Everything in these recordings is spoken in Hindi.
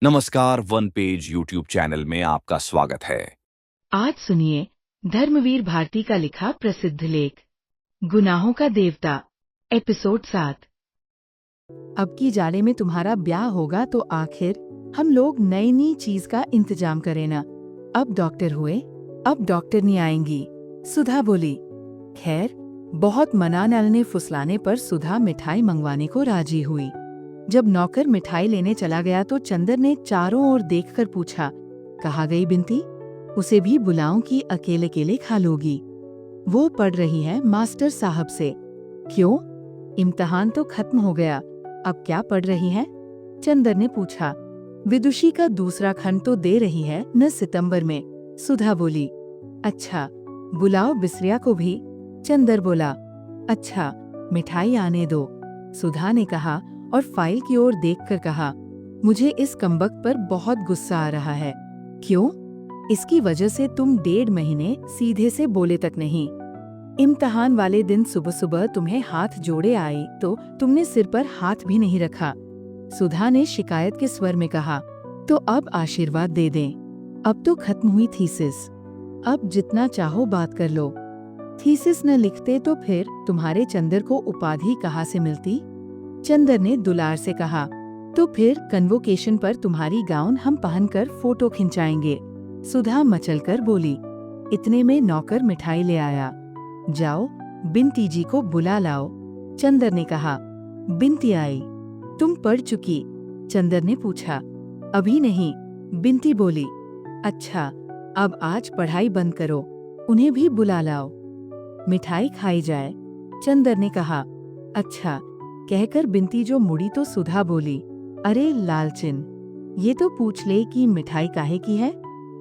नमस्कार, वन पेज यूट्यूब चैनल में आपका स्वागत है। आज सुनिए धर्मवीर भारती का लिखा प्रसिद्ध लेख गुनाहों का देवता, एपिसोड 7। अब की जाड़े में तुम्हारा ब्याह होगा तो आखिर हम लोग नई नई चीज का इंतजाम करें ना। अब डॉक्टर हुए, अब डॉक्टर नहीं आएंगी, सुधा बोली। खैर, बहुत मनाने फुसलाने पर सुधा मिठाई मंगवाने को राजी हुई। जब नौकर मिठाई लेने चला गया तो चंदर ने चारों ओर देखकर पूछा, कहाँ गई बिंती? उसे भी बुलाऊं कि अकेले अकेले खा लोगी? वो पढ़ रही है मास्टर साहब से। क्यों? इम्तिहान तो खत्म हो गया, अब क्या पढ़ रही है? चंदर ने पूछा। विदुषी का दूसरा खंड तो दे रही है न सितंबर में, सुधा बोली। अच्छा, बुलाओ बिसरिया को भी, चंदर बोला। अच्छा, मिठाई आने दो, सुधा ने कहा और फाइल की ओर देखकर कहा, मुझे इस कमबख्त पर बहुत गुस्सा आ रहा है। क्यों? इसकी वजह से तुम 1.5 महीने सीधे से बोले तक नहीं। इम्तिहान वाले दिन सुबह सुबह तुम्हें हाथ जोड़े आई तो तुमने सिर पर हाथ भी नहीं रखा, सुधा ने शिकायत के स्वर में कहा। तो अब आशीर्वाद दे दें, अब तो खत्म हुई थीसिस, अब जितना चाहो बात कर लो। थीसिस न लिखते तो फिर तुम्हारे चंदर को उपाधि कहाँ से मिलती? चंदर ने दुलार से कहा। तो फिर कन्वोकेशन पर तुम्हारी गाउन हम पहनकर फोटो खिंचाएंगे, सुधा मचलकर बोली। इतने में नौकर मिठाई ले आया। जाओ, बिंती जी को बुला लाओ, चंदर ने कहा। बिंती आई। तुम पढ़ चुकी? चंदर ने पूछा। अभी नहीं, बिंती बोली। अच्छा, अब आज पढ़ाई बंद करो, उन्हें भी बुला लाओ, मिठाई खाई जाए, चंदर ने कहा। अच्छा, कहकर बिंती जो मुड़ी तो सुधा बोली, अरे लालचिन, ये तो पूछ ले कि मिठाई काहे की है?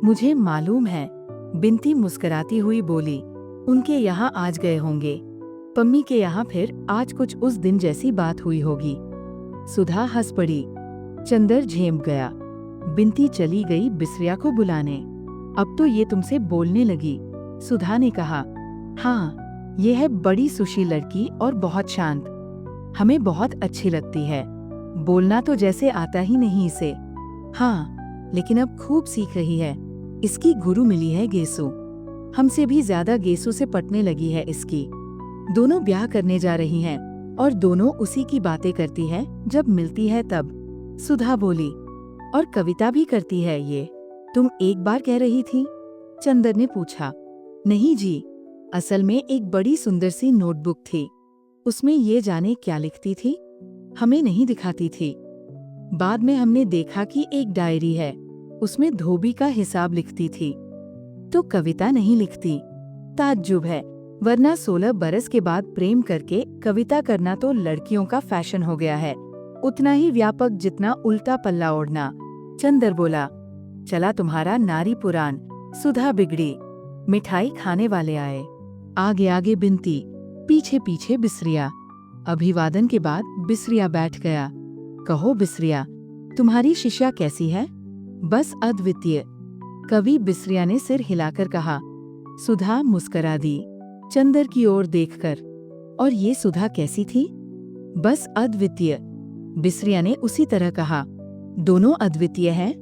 मुझे मालूम है, बिंती मुस्कुराती हुई बोली। उनके यहाँ आज गए होंगे, पम्मी के यहाँ, फिर आज कुछ उस दिन जैसी बात हुई होगी। सुधा हंस पड़ी। चंदर झेम गया। बिंती चली गई बिसरिया को बुलाने। अब तो ये तुमसे बोलने लगी, सुधा ने कहा। हाँ, ये है बड़ी सुशील लड़की और बहुत शांत, हमें बहुत अच्छी लगती है। बोलना तो जैसे आता ही नहीं इसे। हाँ, लेकिन अब खूब सीख रही है। इसकी गुरु मिली है गेसु, हमसे भी ज्यादा गेसु से पटने लगी है इसकी। दोनों ब्याह करने जा रही हैं और दोनों उसी की बातें करती है जब मिलती है तब, सुधा बोली। और कविता भी करती है ये, तुम एक बार कह रही थी, चंदर ने पूछा। नहीं जी, असल में एक बड़ी सुंदर सी नोटबुक थी, उसमें ये जाने क्या लिखती थी, हमें नहीं दिखाती थी। बाद में हमने देखा कि एक डायरी है, उसमें धोबी का हिसाब लिखती थी। तो कविता नहीं लिखती? ताज्जुब है, वरना 16 बरस के बाद प्रेम करके कविता करना तो लड़कियों का फैशन हो गया है, उतना ही व्यापक जितना उल्टा पल्ला ओढ़ना, चंदर बोला। चला तुम्हारा नारी पुराण, सुधा बिगड़ी। मिठाई खाने वाले आए, आगे आगे बिंती, पीछे पीछे बिसरिया। अभिवादन के बाद बिसरिया बैठ गया। कहो बिसरिया, तुम्हारी शिष्या कैसी है? बस अद्वितीय, कवि बिसरिया ने सिर हिलाकर कहा। सुधा मुस्करा दी, चंदर की ओर देखकर। और ये सुधा कैसी थी? बस अद्वितीय, बिसरिया ने उसी तरह कहा। दोनों अद्वितीय हैं?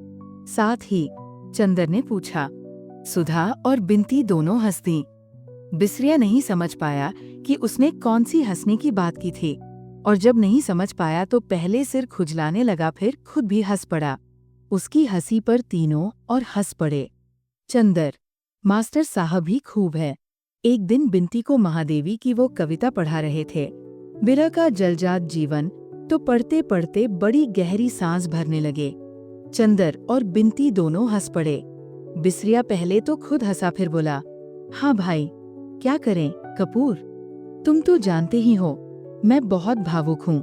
साथ ही, चंदर ने पूछा। सुधा और बिंती दोनों हंस दी। बिसरिया नहीं समझ पाया कि उसने कौन सी हंसने की बात की थी, और जब नहीं समझ पाया तो पहले सिर खुजलाने लगा, फिर खुद भी हंस पड़ा। उसकी हंसी पर तीनों और हंस पड़े। चंदर, मास्टर साहब ही खूब है। एक दिन बिंती को महादेवी की वो कविता पढ़ा रहे थे, विरह का जलजात जीवन, तो पढ़ते पढ़ते बड़ी गहरी सांस भरने लगे। चंदर और बिंती दोनों हंस पड़े। बिसरिया पहले तो खुद हंसा, फिर बोला, हाँ भाई, क्या करें कपूर, तुम तो जानते ही हो मैं बहुत भावुक हूँ,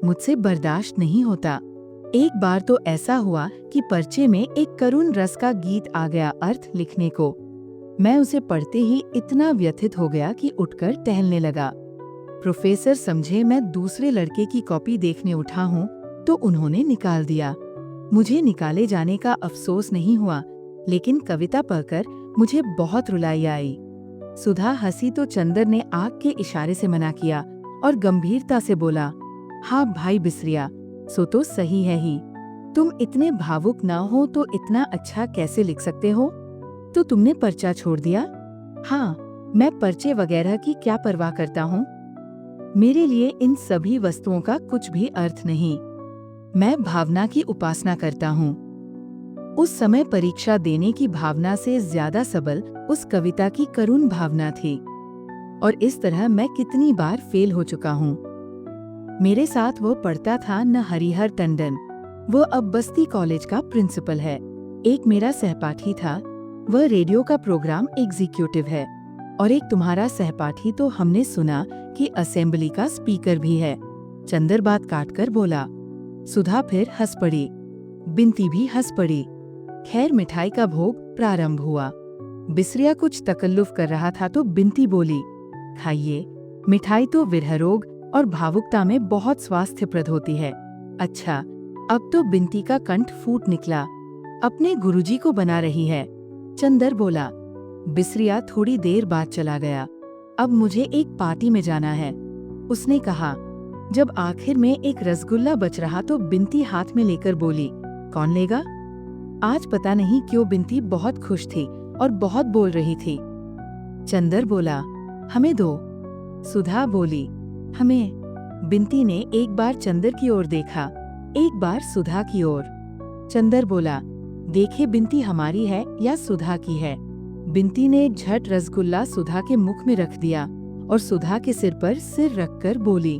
मुझसे बर्दाश्त नहीं होता। एक बार तो ऐसा हुआ कि पर्चे में एक करुण रस का गीत आ गया अर्थ लिखने को। मैं उसे पढ़ते ही इतना व्यथित हो गया कि उठकर टहलने लगा। प्रोफेसर समझे मैं दूसरे लड़के की कॉपी देखने उठा हूँ तो उन्होंने निकाल दिया। मुझे निकाले जाने का अफसोस नहीं हुआ, लेकिन कविता पढ़कर मुझे बहुत रुलाई आई। सुधा हंसी तो चंदर ने आँख के इशारे से मना किया और गंभीरता से बोला, हाँ भाई बिसरिया, सो तो सही है ही। तुम इतने भावुक ना हो तो इतना अच्छा कैसे लिख सकते हो? तो तुमने पर्चा छोड़ दिया? हाँ, मैं पर्चे वगैरह की क्या परवाह करता हूँ। मेरे लिए इन सभी वस्तुओं का कुछ भी अर्थ नहीं। मैं भावना की उपासना करता हूँ। उस समय परीक्षा देने की भावना से ज्यादा सबल उस कविता की करुण भावना थी। और इस तरह मैं कितनी बार फेल हो चुका हूँ। मेरे साथ वो पढ़ता था न हरिहर टंडन, वो अब बस्ती कॉलेज का प्रिंसिपल है। एक मेरा सहपाठी था, वह रेडियो का प्रोग्राम एग्जीक्यूटिव है। और एक तुम्हारा सहपाठी तो हमने सुना कि असेंबली का स्पीकर भी है। चंदर बात काटकर बोला। सुधा फिर हंस पड़ी, बिन्ती भी हंस पड़ी। खैर मिठाई का भोग प्रारंभ हुआ। बिसरिया कुछ तकल्लुफ कर रहा था तो बिन्ती बोली, खाइए, मिठाई तो विरहरोग और भावुकता में बहुत स्वास्थ्यप्रद होती है। अच्छा, अब तो बिन्ती का कंठ फूट निकला। अपने गुरुजी को बना रही है। चंदर बोला। बिसरिया थोड़ी देर बाद चला गया। अब मुझे एक पार्टी में जाना है, उसने कहा। जब आखिर में एक रसगुल्ला बच रहा तो बिन्ती हाथ में लेकर बोली, कौन लेगा? आज पता नहीं क्यों बिन्ती बहुत खुश थी और बहुत बोल रही थी। चंदर बोला, हमें दो। सुधा बोली, हमें। बिन्ती ने एक बार चंदर की ओर देखा, एक बार सुधा की ओर। चंदर बोला, देखे बिन्ती हमारी है या सुधा की है। बिन्ती ने झट रसगुल्ला सुधा के मुख में रख दिया और सुधा के सिर पर सिर रखकर बोली,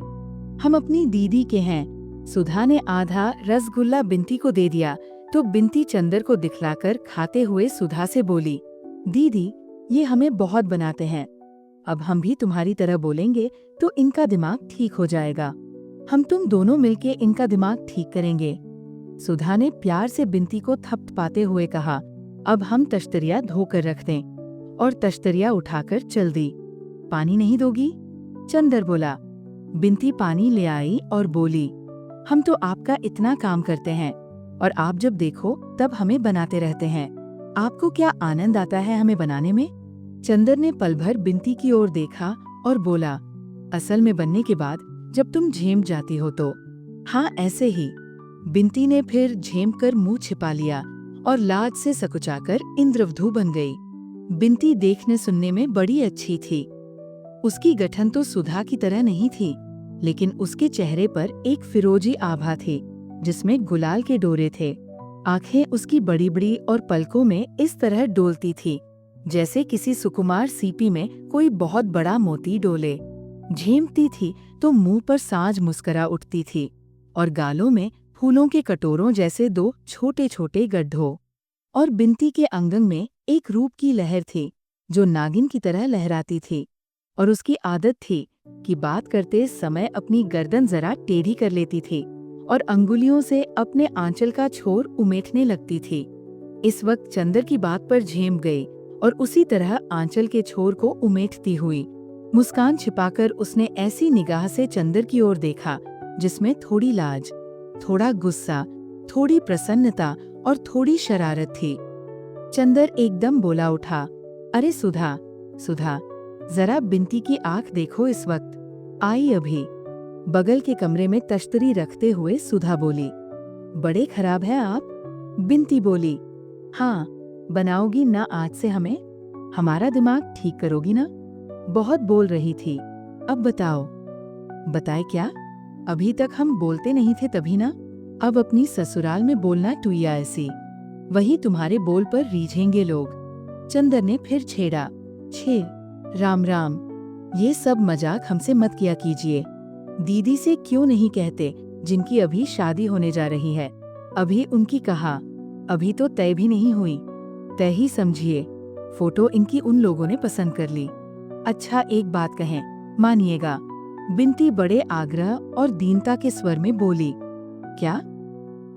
हम अपनी दीदी के हैं। सुधा ने आधा रसगुल्ला बिन्ती को दे दिया तो बिन्ती चंदर को दिखलाकर खाते हुए सुधा से बोली, दीदी ये हमें बहुत बनाते हैं। अब हम भी तुम्हारी तरह बोलेंगे तो इनका दिमाग ठीक हो जाएगा। हम तुम दोनों मिलके इनका दिमाग ठीक करेंगे। सुधा ने प्यार से बिन्ती को थपथपाते हुए कहा, अब हम तश्तरिया धोकर रख दें। और तश्तरिया उठाकर चल दी। पानी नहीं दोगी? चंदर बोला। बिन्ती पानी ले आई और बोली, हम तो आपका इतना काम करते हैं और आप जब देखो तब हमें बनाते रहते हैं। आपको क्या आनंद आता है हमें बनाने में? चंदर ने पल भर बिन्ती की ओर देखा और बोला, असल में बनने के बाद जब तुम झेम जाती हो तो। हाँ ऐसे ही। बिन्ती ने फिर झेम कर मुंह छिपा लिया और लाज से सकुचाकर इंद्रवधू बन गई। बिन्ती देखने सुनने में बड़ी अच्छी थी। उसकी गठन तो सुधा की तरह नहीं थी, लेकिन उसके चेहरे पर एक फिरोजी आभा थी जिसमें गुलाल के डोरे थे। आंखें उसकी बड़ी बड़ी और पलकों में इस तरह डोलती थी जैसे किसी सुकुमार सीपी में कोई बहुत बड़ा मोती डोले। झेमती थी तो मुंह पर साज मुस्करा उठती थी और गालों में फूलों के कटोरों जैसे दो छोटे छोटे गड्ढों। और बिन्ती के अंगंग में एक रूप की लहर थी जो नागिन की तरह लहराती थी। और उसकी आदत थी कि बात करते समय अपनी गर्दन जरा टेढ़ी कर लेती थी और अंगुलियों से अपने आंचल का छोर उमेटने लगती थी। इस वक्त चंदर की बात पर झेम गई और उसी तरह आंचल के छोर को उमेटती हुई मुस्कान छिपाकर उसने ऐसी निगाह से चंदर की ओर देखा जिसमें थोड़ी लाज, थोड़ा गुस्सा, थोड़ी प्रसन्नता और थोड़ी शरारत थी। चंदर एकदम बोला उठा, अरे सुधा, सुधा, जरा बिन्ती की आंख देखो इस वक्त आई अभी। बगल के कमरे में तश्तरी रखते हुए सुधा बोली, बड़े खराब है आप। बिन्ती बोली, हाँ बनाओगी ना आज से हमें? हमारा दिमाग ठीक करोगी ना? बहुत बोल रही थी, अब बताओ। बताए क्या? अभी तक हम बोलते नहीं थे तभी ना। अब अपनी ससुराल में बोलना टुईया ऐसी, वही तुम्हारे बोल पर रीझेंगे लोग। चंदर ने फिर छेड़ा, छे राम राम, ये सब मजाक हमसे मत किया कीजिए। दीदी से क्यों नहीं कहते जिनकी अभी शादी होने जा रही है। अभी उनकी कहा, अभी तो तय भी नहीं हुई। तय ही समझिए, फोटो इनकी उन लोगों ने पसंद कर ली। अच्छा एक बात कहें, मानिएगा। बिन्ती बड़े आग्रह और दीनता के स्वर में बोली, क्या?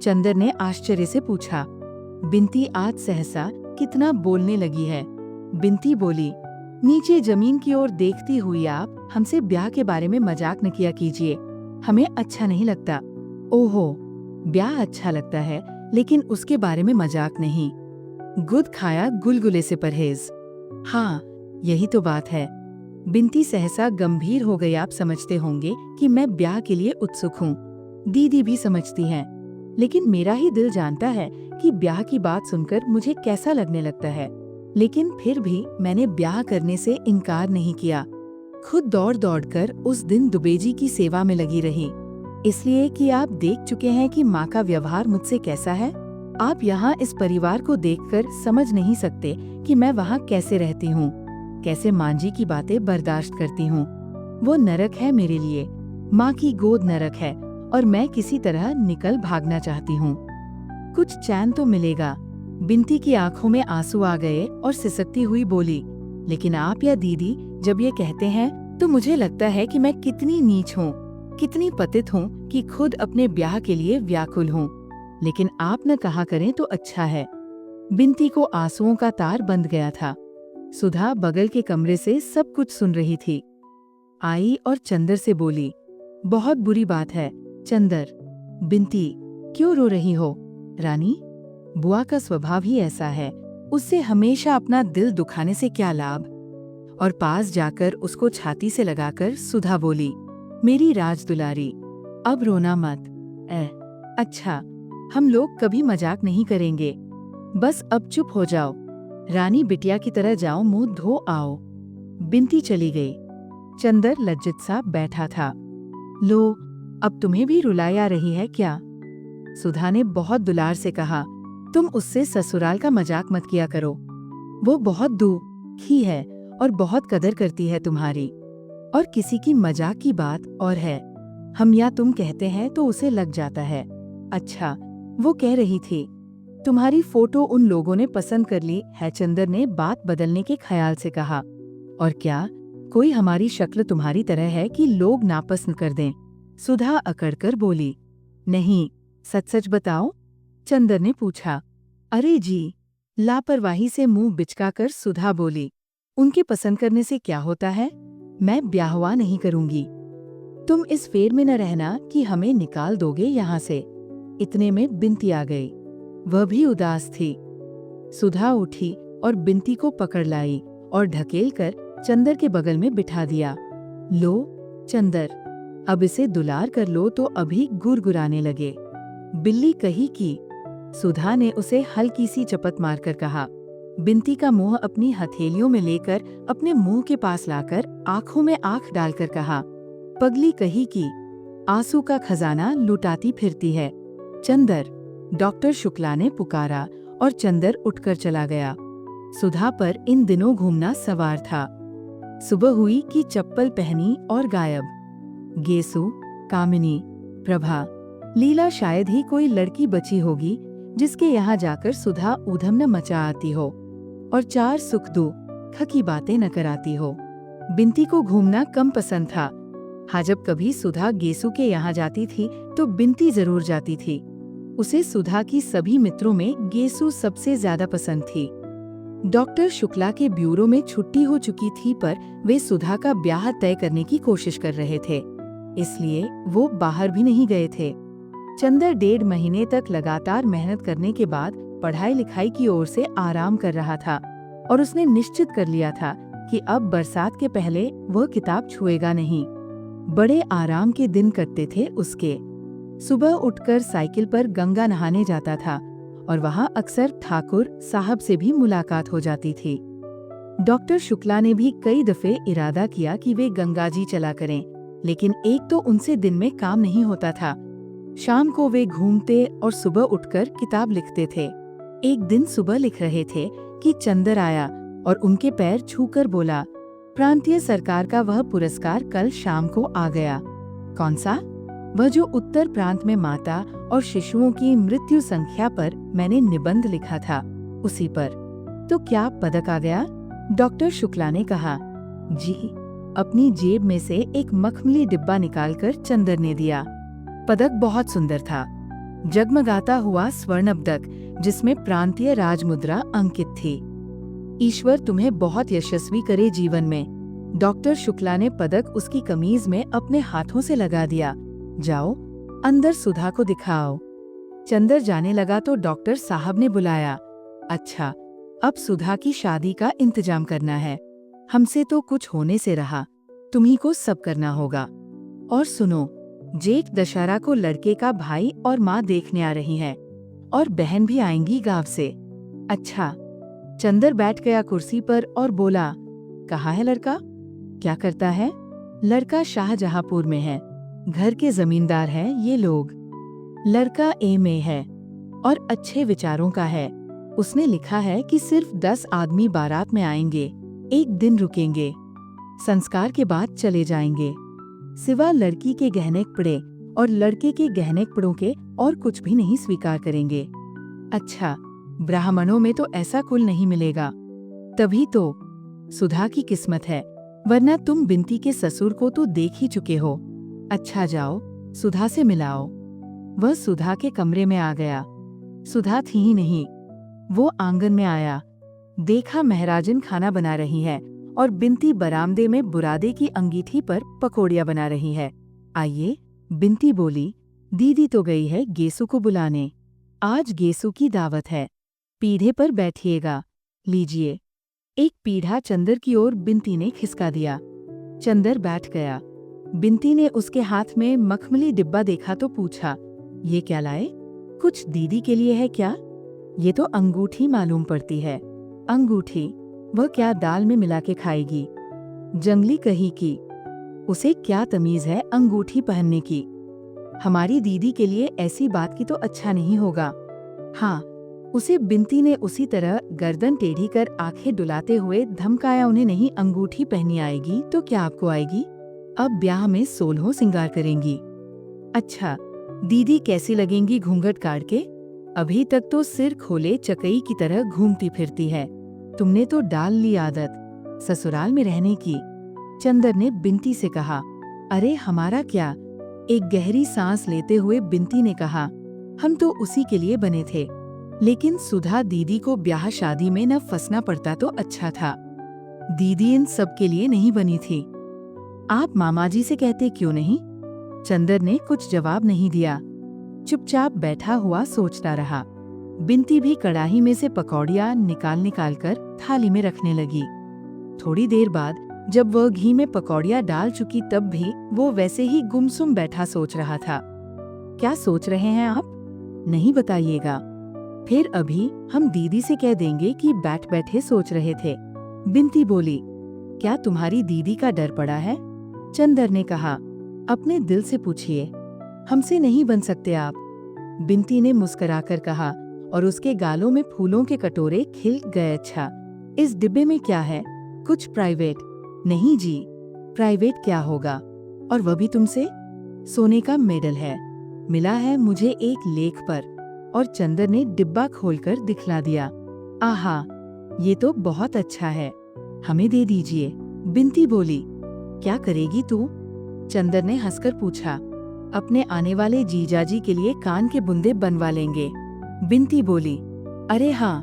चंदर ने आश्चर्य से पूछा। बिन्ती आज सहसा कितना बोलने लगी है। बिन्ती बोली, नीचे जमीन की ओर देखती हुई आप हमसे ब्याह के बारे में मजाक न किया कीजिए, हमें अच्छा नहीं लगता। ओहो, ब्याह अच्छा लगता है लेकिन उसके बारे में मजाक नहीं। गुद खाया गुलगुले से परहेज। हाँ यही तो बात है। बिन्ती सहसा गंभीर हो गई। आप समझते होंगे कि मैं ब्याह के लिए उत्सुक हूँ, दीदी भी समझती हैं, लेकिन मेरा ही दिल जानता है कि ब्याह की बात सुनकर मुझे कैसा लगने लगता है। लेकिन फिर भी मैंने ब्याह करने से इनकार नहीं किया। खुद दौड़ दौड़ कर उस दिन दुबे जी की सेवा में लगी रही, इसलिए कि आप देख चुके हैं कि माँ का व्यवहार मुझसे कैसा है। आप यहाँ इस परिवार को देखकर समझ नहीं सकते कि मैं वहाँ कैसे रहती हूँ, कैसे माँ जी की बातें बर्दाश्त करती हूँ। वो नरक है मेरे लिए, माँ की गोद नरक है, और मैं किसी तरह निकल भागना चाहती हूँ। कुछ चैन तो मिलेगा। बिंती की आंखों में आंसू आ गए और सिसकती हुई बोली, लेकिन आप या दीदी जब ये कहते हैं तो मुझे लगता है कि मैं कितनी नीच हूँ, कितनी पतित हूँ कि खुद अपने ब्याह के लिए व्याकुल हूँ। लेकिन आप न कहा करें तो अच्छा है। बिंती को आंसुओं का तार बंध गया था। सुधा बगल के कमरे से सब कुछ सुन रही थी। आई और चंदर से बोली, बहुत बुरी बात है चंदर। बिंती, क्यों रो रही हो? रानी, बुआ का स्वभाव ही ऐसा है, उससे हमेशा अपना दिल दुखाने से क्या लाभ। और पास जाकर उसको छाती से लगाकर सुधा बोली, मेरी राज दुलारी, अब रोना मत। अच्छा, हम लोग कभी मजाक नहीं करेंगे, बस अब चुप हो जाओ। रानी बिटिया की तरह जाओ, मुंह धो आओ। बिंती चली गई। चंदर लज्जित सा बैठा था। लो, अब तुम्हें भी रुलाई आ रही है क्या? सुधा ने बहुत दुलार से कहा, तुम उससे ससुराल का मजाक मत किया करो। वो बहुत दुखी है और बहुत कदर करती है तुम्हारी। और किसी की मजाक की बात और है, हम या तुम कहते हैं तो उसे लग जाता है। अच्छा, वो कह रही थी, तुम्हारी फोटो उन लोगों ने पसंद कर ली है। चंदर ने बात बदलने के ख्याल से कहा, और क्या कोई हमारी शक्ल तुम्हारी तरह है कि लोग नापसंद कर दें? सुधा अकड़कर बोली, नहीं, सच सच बताओ? चंदर ने पूछा। अरे जी, लापरवाही से मुंह बिचकाकर सुधा बोली, उनके पसंद करने से क्या होता है, मैं ब्याहवा नहीं करूंगी। तुम इस फेर में न रहना कि हमें निकाल दोगे यहाँ से। इतने में बिंती आ गई। वह भी उदास थी। सुधा उठी और बिंती को पकड़ लाई और ढकेल कर चंदर के बगल में बिठा दिया। लो चंदर, अब इसे दुलार कर लो तो अभी गुरगुराने लगे। बिल्ली कही की। सुधा ने उसे हल्की सी चपत मारकर कहा। बिंती का मुंह अपनी हथेलियों में लेकर अपने मुंह के पास लाकर आंखों में आंख डालकर कहा, पगली कही की, आंसू का खजाना लुटाती फिरती है। चंदर, डॉक्टर शुक्ला ने पुकारा और चंदर उठकर चला गया। सुधा पर इन दिनों घूमना सवार था। सुबह हुई कि चप्पल पहनी और गायब। गेसु, कामिनी, प्रभा, लीला शायद ही कोई लड़की बची होगी जिसके यहाँ जाकर सुधा ऊधम न मचा आती हो और चार सुख दुख की बातें न कराती हो। बिंती को घूमना कम पसंद था। हाँ, जब कभी सुधा गेसु के यहाँ जाती थी तो बिंती जरूर जाती थी। उसे सुधा की सभी मित्रों में गेसु सबसे ज्यादा पसंद थी। डॉक्टर शुक्ला के ब्यूरो में छुट्टी हो चुकी थी, पर वे सुधा का ब्याह तय करने की कोशिश कर रहे थे, इसलिए वो बाहर भी नहीं गए थे। चंदर 1.5 महीने तक लगातार मेहनत करने के बाद पढ़ाई लिखाई की ओर से आराम कर रहा था और उसने निश्चित कर लिया था कि अब बरसात के पहले वह किताब छुएगा नहीं। बड़े आराम के दिन कटते थे उसके। सुबह उठकर साइकिल पर गंगा नहाने जाता था और वहाँ अक्सर ठाकुर साहब से भी मुलाकात हो जाती थी। डॉक्टर शुक्ला ने भी कई दफे इरादा किया कि वे गंगाजी चला करें, लेकिन एक तो उनसे दिन में काम नहीं होता था। शाम को वे घूमते और सुबह उठकर किताब लिखते थे। एक दिन सुबह लिख रहे थे कि चंदर आया और उनके पैर छूकर बोला, प्रांतीय सरकार का वह पुरस्कार कल शाम को आ गया। कौन सा? वह जो उत्तर प्रांत में माता और शिशुओं की मृत्यु संख्या पर मैंने निबंध लिखा था, उसी पर। तो क्या पदक आ गया? डॉक्टर शुक्ला ने कहा। जी। अपनी जेब में से एक मखमली डिब्बा निकालकर चंदर ने दिया। पदक बहुत सुंदर था, जगमगाता हुआ स्वर्ण पदक जिसमें प्रांतीय राजमुद्रा अंकित थी। ईश्वर तुम्हें बहुत यशस्वी करे जीवन में। डॉक्टर शुक्ला ने पदक उसकी कमीज में अपने हाथों से लगा दिया। जाओ, अंदर सुधा को दिखाओ। चंदर जाने लगा तो डॉक्टर साहब ने बुलाया। अच्छा, अब सुधा की शादी का इंतजाम करना है। हमसे तो कुछ होने से रहा, तुम्ही को सब करना होगा। और सुनो, जेठ दशहरा को लड़के का भाई और माँ देखने आ रही हैं और बहन भी आएंगी गांव से। अच्छा। चंदर बैठ गया कुर्सी पर और बोला, कहाँ है लड़का? क्या करता है? लड़का शाहजहांपुर में है, घर के जमींदार हैं ये लोग। लड़का एमए है और अच्छे विचारों का है। उसने लिखा है कि सिर्फ 10 आदमी बारात में आएंगे, एक दिन रुकेंगे, संस्कार के बाद चले जाएंगे। सिवा लड़की के गहने कपड़े और लड़के के गहने कपड़ों के और कुछ भी नहीं स्वीकार करेंगे। अच्छा, ब्राह्मणों में तो ऐसा कुल नहीं मिलेगा। तभी तो सुधा की किस्मत है, वरना तुम बिंती के ससुर को तो देख ही चुके हो। अच्छा जाओ, सुधा से मिलाओ। वह सुधा के कमरे में आ गया। सुधा थी ही नहीं। वो आंगन में आया, देखा महराजन खाना बना रही है और बिंती बरामदे में बुरादे की अंगीठी पर पकौड़ियाँ बना रही है। आइए, बिंती बोली, दीदी तो गई है गेसू को बुलाने। आज गेसू की दावत है, पीढ़े पर बैठिएगा। लीजिए। एक पीढ़ा चंदर की ओर बिंती ने खिसका दिया। चंदर बैठ गया। बिंती ने उसके हाथ में मखमली डिब्बा देखा तो पूछा, ये क्या लाए? कुछ दीदी के लिए है क्या? ये तो अंगूठी मालूम पड़ती है। अंगूठी? वह क्या दाल में मिला के खाएगी? जंगली कही की। उसे क्या तमीज है अंगूठी पहनने की? हमारी दीदी के लिए ऐसी बात की तो अच्छा नहीं होगा। हाँ, उसे बिंती ने उसी तरह गर्दन टेढ़ी कर आंखें डुलाते हुए धमकाया, उन्हें नहीं अंगूठी पहनी आएगी तो क्या आपको आएगी? अब ब्याह में 16 सिंगार करेंगी। अच्छा, दीदी कैसी लगेंगी घूंघट काट के? अभी तक तो सिर खोले चकई की तरह घूमती फिरती है। तुमने तो डाल ली आदत ससुराल में रहने की। चंदर ने बिंती से कहा। अरे हमारा क्या? एक गहरी सांस लेते हुए बिंती ने कहा, हम तो उसी के लिए बने थे, लेकिन सुधा दीदी को ब्याह शादी में न फंसना पड़ता तो अच्छा था। दीदी इन सब के लिए नहीं बनी थी। आप मामाजी से कहते क्यों नहीं? चंदर ने कुछ जवाब नहीं दिया, चुपचाप बैठा हुआ सोचता रहा। बिंती भी कड़ाही में से पकौड़ियाँ निकाल कर थाली में रखने लगी। थोड़ी देर बाद जब वह घी में पकौड़ियाँ डाल चुकी तब भी वो वैसे ही गुमसुम बैठा सोच रहा था। क्या सोच रहे हैं आप? नहीं बताइएगा। फिर अभी हम दीदी से कह देंगे कि बैठ बैठे सोच रहे थे। बिंती बोली, क्या तुम्हारी दीदी का डर पड़ा है? चंदर ने कहा, अपने दिल से पूछिए, हमसे नहीं बन सकते आप। बिंती ने मुस्कुराकर कहा और उसके गालों में फूलों के कटोरे खिल गए। अच्छा, इस डिब्बे में क्या है? कुछ प्राइवेट? नहीं जी, प्राइवेट क्या होगा, और वह भी तुमसे? सोने का मेडल है, मिला है मुझे एक लेख पर। और चंदर ने डिब्बा खोलकर दिखला दिया। आहा, ये तो बहुत अच्छा है, हमें दे दीजिए। बिंती बोली, क्या करेगी तू? चंदर ने हंसकर पूछा, अपने आने वाले जीजाजी के लिए कान के बुंदे बनवा लेंगे। बिंती बोली, अरे हाँ,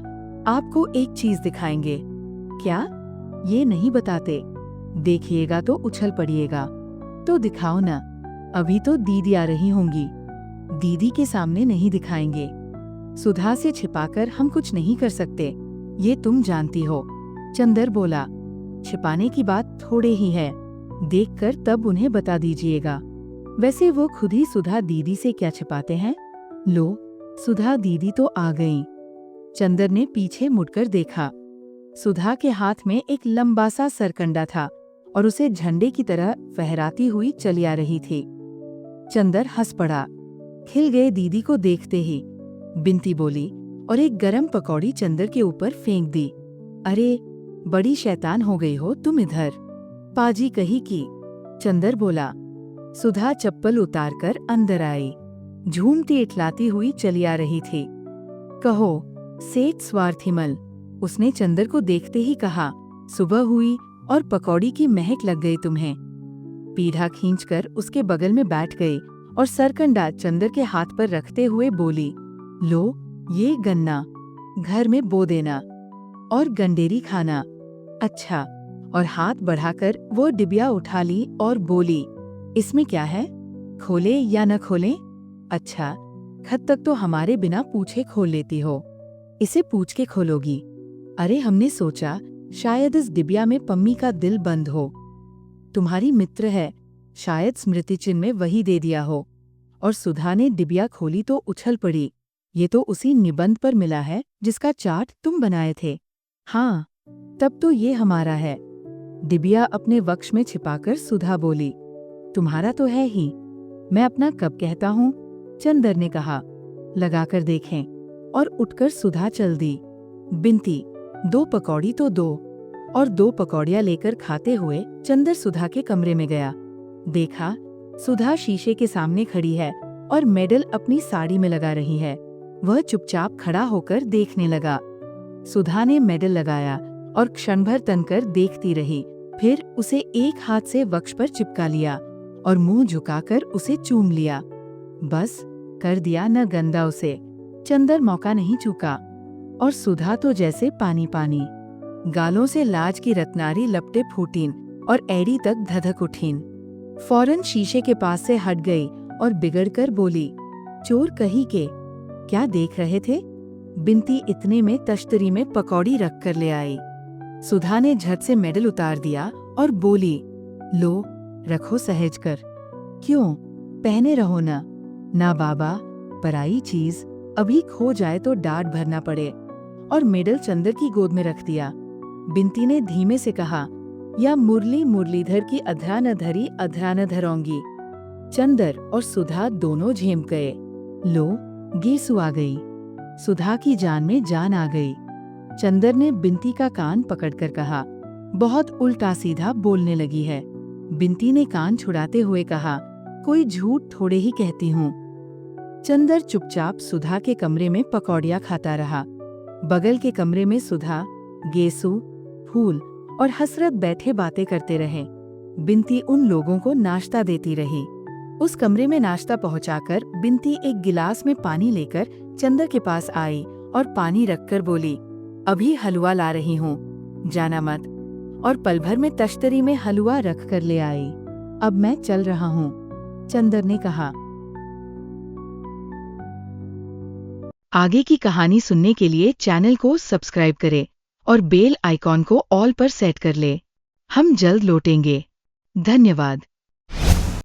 आपको एक चीज दिखाएंगे। क्या? ये नहीं बताते, देखिएगा तो उछल पड़िएगा। तो दिखाओ ना, अभी तो दीदी आ रही होंगी। दीदी के सामने नहीं दिखाएंगे, सुधा से छिपाकर हम कुछ नहीं कर सकते, ये तुम जानती हो। चंदर बोला, छिपाने की बात थोड़े ही है, देखकर तब उन्हें बता दीजिएगा। वैसे वो खुद ही सुधा दीदी से क्या छिपाते हैं। लो, सुधा दीदी तो आ गईं। चंदर ने पीछे मुड़कर देखा। सुधा के हाथ में एक लंबा सा सरकंडा था और उसे झंडे की तरह फहराती हुई चली आ रही थी। चंदर हंस पड़ा, खिल गए दीदी को देखते ही। बिंती बोली और एक गरम पकौड़ी चंदर के ऊपर फेंक दी। अरे, बड़ी शैतान हो गई हो तुम इधर, पाजी कही की। चंदर बोला। सुधा चप्पल उतारकर अंदर आई, झूमती इठलाती हुई चली आ रही थी। कहो, सेठ स्वार्थिमल, उसने चंदर को देखते ही कहा। सुबह हुई और पकौड़ी की महक लग गई तुम्हें। पीढ़ा खींचकर उसके बगल में बैठ गई और सरकंडा चंदर के हाथ पर रखते हुए बोली, लो, ये गन्ना घर में बो देना और गंडेरी खाना। अच्छा, और हाथ बढ़ाकर वो डिबिया उठा ली और बोली, इसमें क्या है, खोले या न खोले? अच्छा, खत तक तो हमारे बिना पूछे खोल लेती हो, इसे पूछ के खोलोगी? अरे, हमने सोचा शायद इस डिबिया में पम्मी का दिल बंद हो। तुम्हारी मित्र है, शायद स्मृति चिन्ह में वही दे दिया हो। और सुधा ने डिबिया खोली तो उछल पड़ी। ये तो उसी निबंध पर मिला है जिसका चार्ट तुम बनाए थे। हाँ, तब तो ये हमारा है। डिबिया अपने वक्ष में छिपाकर सुधा बोली। तुम्हारा तो है ही, मैं अपना कब कहता हूँ, चंदर ने कहा। लगाकर देखें। और उठकर सुधा चल दी। बिनती, 2 पकौड़ी तो दो। और 2 पकौड़ियाँ लेकर खाते हुए चंदर सुधा के कमरे में गया। देखा, सुधा शीशे के सामने खड़ी है और मेडल अपनी साड़ी में लगा रही है। वह चुपचाप खड़ा होकर देखने लगा। सुधा ने मेडल लगाया और क्षण भर तनकर देखती रही। फिर उसे एक हाथ से वक्ष पर चिपका लिया और मुंह झुकाकर उसे चूम लिया। बस कर दिया न गंदा उसे। चंदर मौका नहीं चूका। और सुधा तो जैसे पानी पानी। गालों से लाज की रत्नारी लपटे फूटीन और एड़ी तक धधक उठीन। फौरन शीशे के पास से हट गई और बिगड़कर बोली, चोर कही के, क्या देख रहे थे? बिनती इतने में तश्तरी में पकौड़ी रख कर ले आई। सुधा ने झट से मेडल उतार दिया और बोली, लो, रखो सहेज कर। क्यों, पहने रहो ना। ना बाबा, पराई चीज अभी खो जाए तो डांट भरना पड़े। और मेडल चंदर की गोद में रख दिया। बिनती ने धीमे से कहा, या मुरली मुरलीधर की अधरा न धरी अधरा न धरोंगी। चंदर और सुधा दोनों झेम गए। लो, गेसु आ गई। सुधा की जान में जान आ गई। चंदर ने बिनती का कान पकड़कर कहा, बहुत उल्टा सीधा बोलने लगी है। बिनती ने कान छुड़ाते हुए कहा, कोई झूठ थोड़े ही कहती हूँ। चंदर चुपचाप सुधा के कमरे में पकौड़ियाँ खाता रहा। बगल के कमरे में सुधा, गेसु, फूल और हसरत बैठे बातें करते रहे। बिनती उन लोगों को नाश्ता देती रही। उस कमरे में नाश्ता पहुंचाकर बिनती एक गिलास में पानी लेकर चंदर के पास आई और पानी रखकर बोली, अभी हलवा ला रही हूँ, जाना मत। और पल भर में तश्तरी में हलवा रख कर ले आई। अब मैं चल रहा हूँ, चंदर ने कहा। आगे की कहानी सुनने के लिए चैनल को सब्सक्राइब करें और बेल आइकॉन को ऑल पर सेट कर ले। हम जल्द लौटेंगे। धन्यवाद।